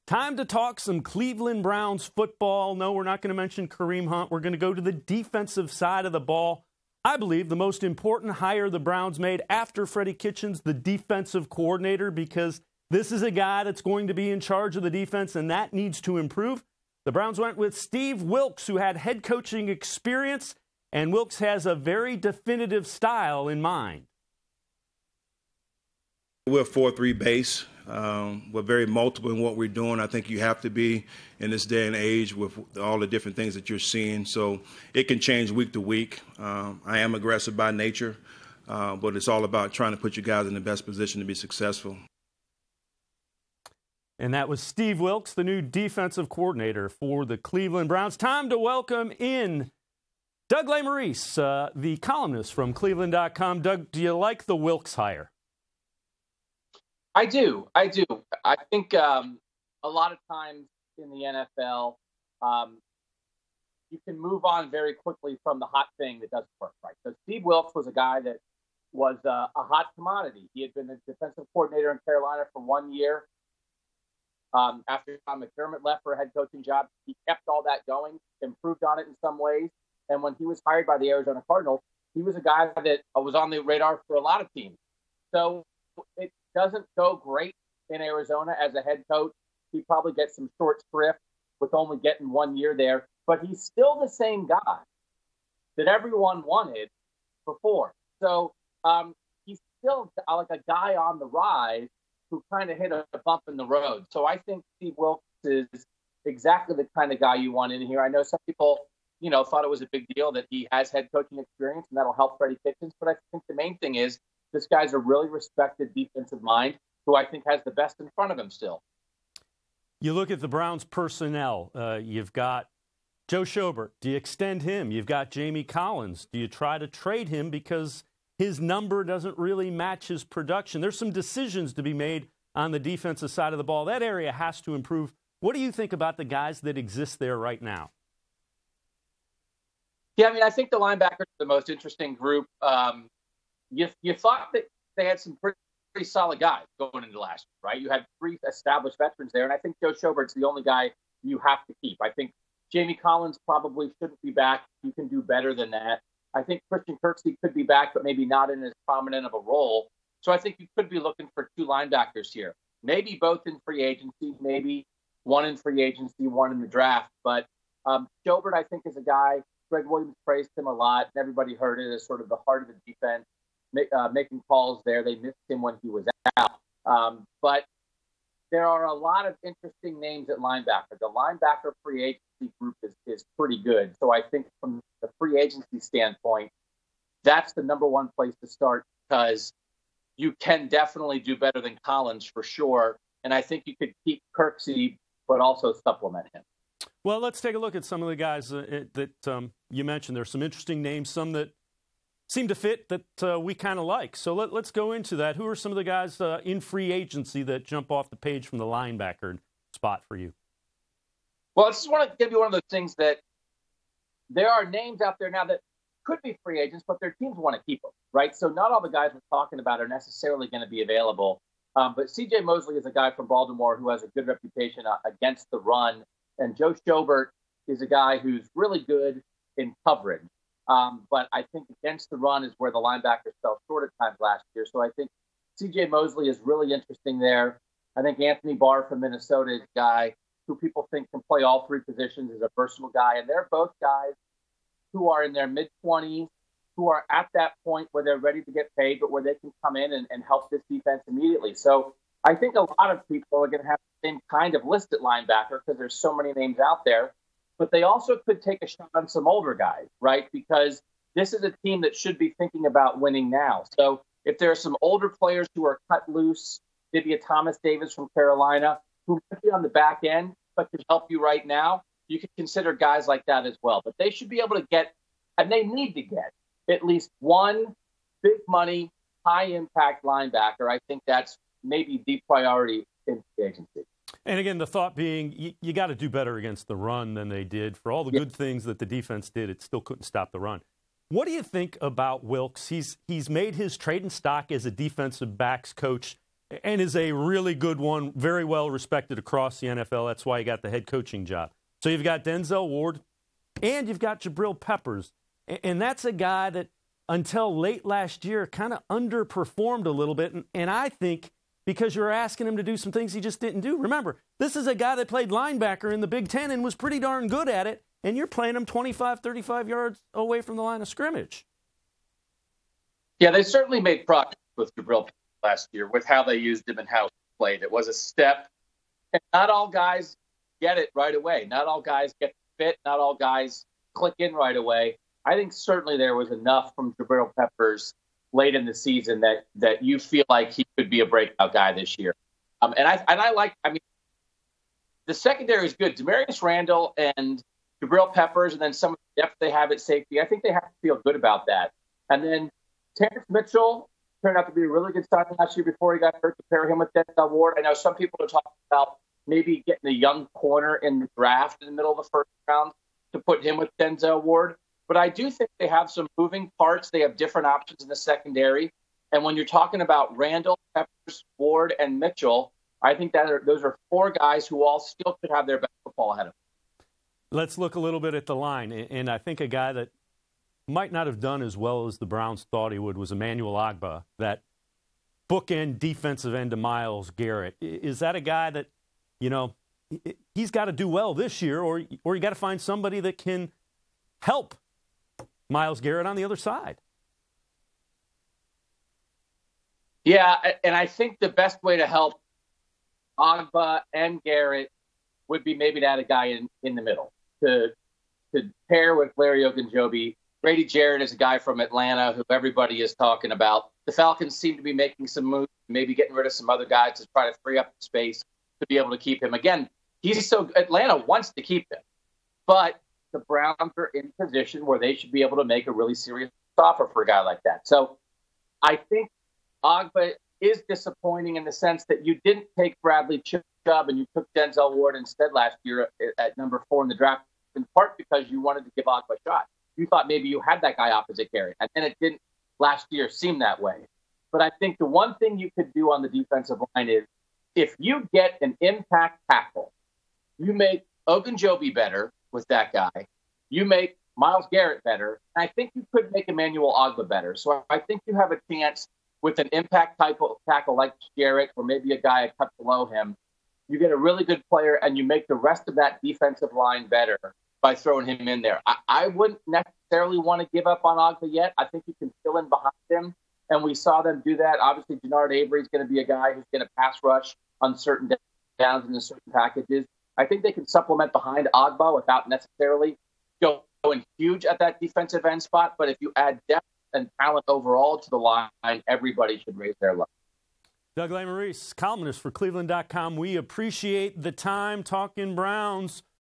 Time to talk some Cleveland Browns football. No, we're not going to mention Kareem Hunt. We're going to go to the defensive side of the ball. I believe the most important hire the Browns made after Freddie Kitchens, the defensive coordinator, because this is a guy that's going to be in charge of the defense, and that needs to improve. The Browns went with Steve Wilks, who had head coaching experience, and Wilks has a very definitive style in mind. We're a 4-3 base. We're very multiple in what we're doing. I think you have to be in this day and age with all the different things that you're seeing. So it can change week to week. I am aggressive by nature, but it's all about trying to put you guys in the best position to be successful. And that was Steve Wilks, the new defensive coordinator for the Cleveland Browns. Time to welcome in Doug Lesmerises, the columnist from cleveland.com. Doug, do you like the Wilks hire? I do. I think a lot of times in the NFL, you can move on very quickly from the hot thing that doesn't work, right? So Steve Wilks was a guy that was a hot commodity. He had been the defensive coordinator in Carolina for 1 year. After John McDermott left for a head coaching job, he kept all that going, improved on it in some ways. And when he was hired by the Arizona Cardinals, he was a guy that was on the radar for a lot of teams. So it doesn't go great in Arizona as a head coach. He probably gets some short shrift with only getting 1 year there, but he's still the same guy that everyone wanted before. So he's still like a guy on the rise who kind of hit a bump in the road. So I think Steve Wilks is exactly the kind of guy you want in here. I know some people, thought it was a big deal that he has head coaching experience and that'll help Freddie Kitchens, but I think the main thing is this guy's a really respected defensive mind who I think has the best in front of him still. You look at the Browns personnel. You've got Joe Schobert. Do you extend him? You've got Jamie Collins. Do you try to trade him because his number doesn't really match his production? There's some decisions to be made on the defensive side of the ball. That area has to improve. What do you think about the guys that exist there right now? Yeah, I think the linebackers are the most interesting group. You thought that they had some pretty solid guys going into last year, right? You had 3 established veterans there, and I think Joe Schobert's the only guy you have to keep. I think Jamie Collins probably shouldn't be back. You can do better than that. I think Christian Kirksey could be back, but maybe not in as prominent of a role. So I think you could be looking for 2 linebackers here. Maybe both in free agency, maybe one in free agency, one in the draft. But Schobert, I think, is a guy, Greg Williams praised him a lot, and everybody heard it as sort of the heart of the defense. Making calls there. They missed him when he was out. But there are a lot of interesting names at linebacker. The linebacker free agency group is pretty good. So I think from the free agency standpoint, that's the number one place to start because you can definitely do better than Collins for sure. And I think you could keep Kirksey, but also supplement him. Well, let's take a look at some of the guys that you mentioned. There's some interesting names, some that seem to fit that we kind of like. So let's go into that. Who are some of the guys in free agency that jump off the page from the linebacker spot for you? Well, I just want to give you one of those things that there are names out there now that could be free agents, but their teams want to keep them, right? So not all the guys we're talking about are necessarily going to be available. But C.J. Mosley is a guy from Baltimore who has a good reputation against the run. And Joe Schobert is a guy who's really good in coverage. But I think against the run is where the linebackers fell short at times last year. So I think C.J. Mosley is really interesting there. I think Anthony Barr from Minnesota is a guy who people think can play all 3 positions, is a versatile guy. And they're both guys who are in their mid-20s, who are at that point where they're ready to get paid, but where they can come in and help this defense immediately. So I think a lot of people are going to have the same kind of list at linebacker because there's so many names out there. But they also could take a shot on some older guys, right? Because this is a team that should be thinking about winning now. So if there are some older players who are cut loose, maybe a Thomas Davis from Carolina, who might be on the back end, but could help you right now, you could consider guys like that as well. But they should be able to get, and they need to get, at least one big money, high impact linebacker. I think that's maybe the priority in the agency. And again, the thought being, you got to do better against the run than they did. For all the good things that the defense did, it still couldn't stop the run. What do you think about Wilks? He's made his trade and stock as a defensive backs coach. and is a really good one, very well respected across the NFL. That's why he got the head coaching job. So you've got Denzel Ward, and you've got Jabril Peppers. And that's a guy that until late last year kind of underperformed a little bit. And I think because you're asking him to do some things he just didn't do. Remember, this is a guy that played linebacker in the Big Ten and was pretty darn good at it. And you're playing him 25, 35 yards away from the line of scrimmage. Yeah, they certainly made progress with Jabril last year with how they used him and how he played. It was a step. And not all guys get it right away. Not all guys get fit. Not all guys click in right away. I think certainly there was enough from Jabril Peppers late in the season that you feel like he could be a breakout guy this year. And I mean, the secondary is good. Demarius Randall and Jabril Peppers, and then some of the depth they have at safety. I think they have to feel good about that. And then Terrence Mitchell turned out to be a really good signing last year before he got hurt, to pair him with Denzel Ward. I know some people are talking about maybe getting a young corner in the draft in the middle of the first round to put him with Denzel Ward. But I do think they have some moving parts. They have different options in the secondary. And when you're talking about Randall, Peppers, Ward, and Mitchell, I think those are four guys who all still could have their best football ahead of them. Let's look a little bit at the line. And I think a guy that might not have done as well as the Browns thought he would was Emmanuel Ogbah, that bookend defensive end to Myles Garrett. Is that a guy that, you know, he's got to do well this year, or you got to find somebody that can help Myles Garrett on the other side? Yeah, and I think the best way to help Ogbah and Garrett would be maybe to add a guy in the middle to pair with Larry Ogunjobi. Grady Jarrett is a guy from Atlanta who everybody is talking about. The Falcons seem to be making some moves, maybe getting rid of some other guys to try to free up the space to be able to keep him. Again, Atlanta wants to keep him, but the Browns are in a position where they should be able to make a really serious offer for a guy like that. So I think Ogbah is disappointing in the sense that you didn't take Bradley Chubb and you took Denzel Ward instead last year at number 4 in the draft, in part because you wanted to give Ogbah a shot. You thought maybe you had that guy opposite Garrett, and then it didn't last year seem that way. But I think the one thing you could do on the defensive line is if you get an impact tackle, you make Ogunjobi better with that guy. You make Myles Garrett better. And I think you could make Emmanuel Ogbah better. So I think you have a chance with an impact tackle like Garrett, or maybe a guy a cut below him. You get a really good player, and you make the rest of that defensive line better by throwing him in there. I wouldn't necessarily want to give up on Ogbah yet. I think you can fill in behind him, and we saw them do that. Obviously, Jannard Avery is going to be a guy who's going to pass rush on certain downs and in certain packages. I think they can supplement behind Ogbah without necessarily going huge at that defensive end spot. But if you add depth and talent overall to the line, everybody should raise their level. Doug Lesmerises, columnist for cleveland.com. We appreciate the time talking Browns.